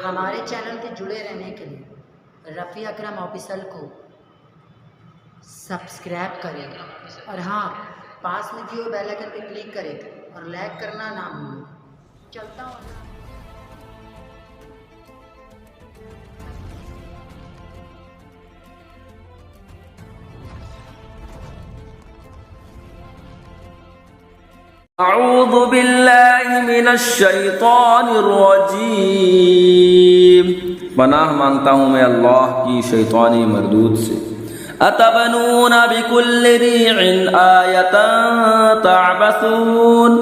ہمارے چینل سے جڑے رہنے کے لیے رفیع اکرم آفیشل کو سبسکرائب کریں اور ہاں پاس میں جو بیل آئکن پہ کلک کریں اور لائک کرنا نہ بھولیں۔ چلتا ہوں۔ اعوذ باللہ من الشیطان الرجیم، پناہ مانگتا ہوں میں اللہ کی شیطانی مردود سے۔ اتبنون بکل ریع آیۃ تعبثون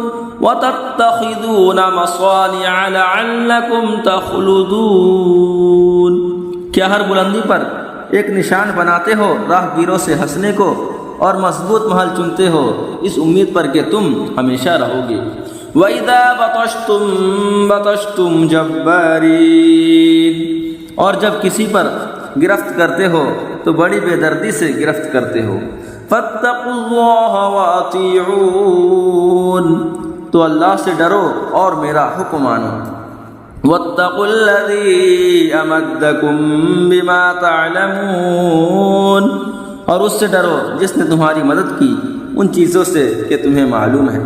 وتتخذون مصانع لعلکم تخلدون۔ کیا ہر بلندی پر ایک نشان بناتے ہو راہ گیروں سے ہنسنے کو، اور مضبوط محل چنتے ہو اس امید پر کہ تم ہمیشہ رہو گے۔ وَإِذَا بَطَشْتُمْ بَطَشْتُمْ جَبَّارِينَ، اور جب کسی پر گرفت کرتے ہو تو بڑی بے دردی سے گرفت کرتے ہو۔ فَاتَّقُوا اللَّهَ وَأَطِيعُونِ، تو اللہ سے ڈرو اور میرا حکم مانو۔ وَاتَّقُوا الَّذِي أَمَدَّكُم بِمَا تَعْلَمُونَ، اور اس سے ڈرو جس نے تمہاری مدد کی ان چیزوں سے کہ تمہیں معلوم ہے۔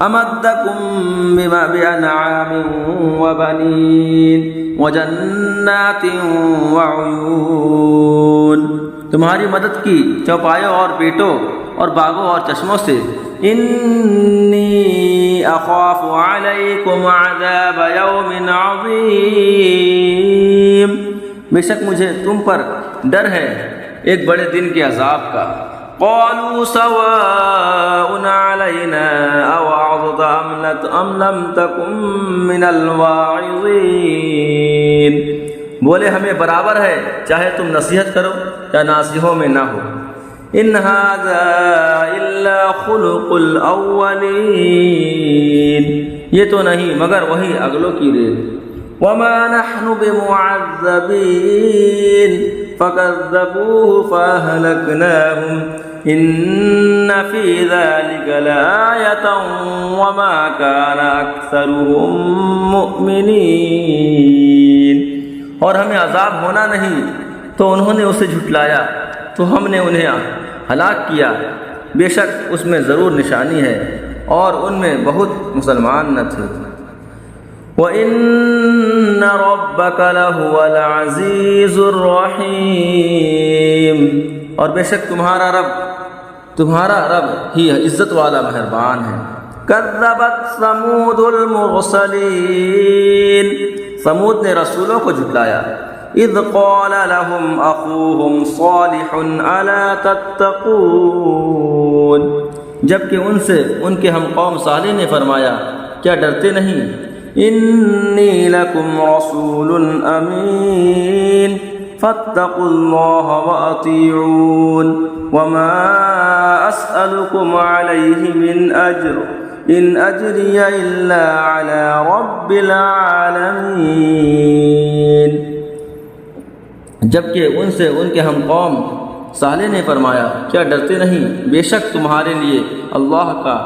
امدکم بانعام وبنین وجنات وعیون، تمہاری مدد کی چوپایوں اور بیٹوں اور باغوں اور چشموں سے۔ انی اخاف علیکم عذاب یوم عظیم، بے شک مجھے تم پر ڈر ہے ایک بڑے دن کے عذاب کا۔ قالوا سواء علینا اوعظت ام لم تکن من الواعظین، بولے ہمیں برابر ہے چاہے تم نصیحت کرو یا ناصحوں میں نہ ہو۔ ان ھذا الا خلق الاولین، یہ تو نہیں مگر وہی اگلوں کی ریت۔ وما نحن بمعذبین فكذبوه فأهلكناهم إن في ذلك لآية وما كان أكثرهم مؤمنين، اور ہمیں عذاب ہونا نہیں تو انہوں نے اسے جھٹلایا تو ہم نے انہیں ہلاک کیا، بے شک اس میں ضرور نشانی ہے اور ان میں بہت مسلمان نہ تھے۔ وَإِنَّ رَبَّكَ لَهُوَ الْعَزِيزُ الرَّحِيمُ، اور بے شک تمہارا رب ہی عزت والا مہربان ہے۔ كَذَّبَتْ ثَمُودُ الْمُرْسَلِينَ، ثمود نے رسولوں کو جھٹلایا۔ اِذْ قَالَ لَهُمْ أَخُوهُمْ صَالِحٌ أَلَا تَتَّقُونَ، جبکہ ان سے ان کے ہم قوم صالح نے فرمایا کیا ڈرتے نہیں؟ انی لکم رسول امین فاتقوا اللہ واطیعون وما اسألکم علیہ من اجر ان اجری الا علی رب العالمین، جبکہ ان سے ان کے ہم قوم صالح نے فرمایا کیا ڈرتے نہیں؟ بے شک تمہارے لیے اللہ کا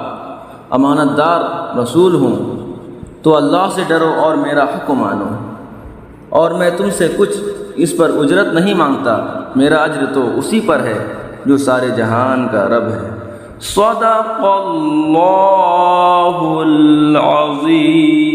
امانت دار رسول ہوں، تو اللہ سے ڈرو اور میرا حکم مانو، اور میں تم سے کچھ اس پر اجرت نہیں مانگتا، میرا اجر تو اسی پر ہے جو سارے جہان کا رب ہے۔ صدق اللہ العظیم۔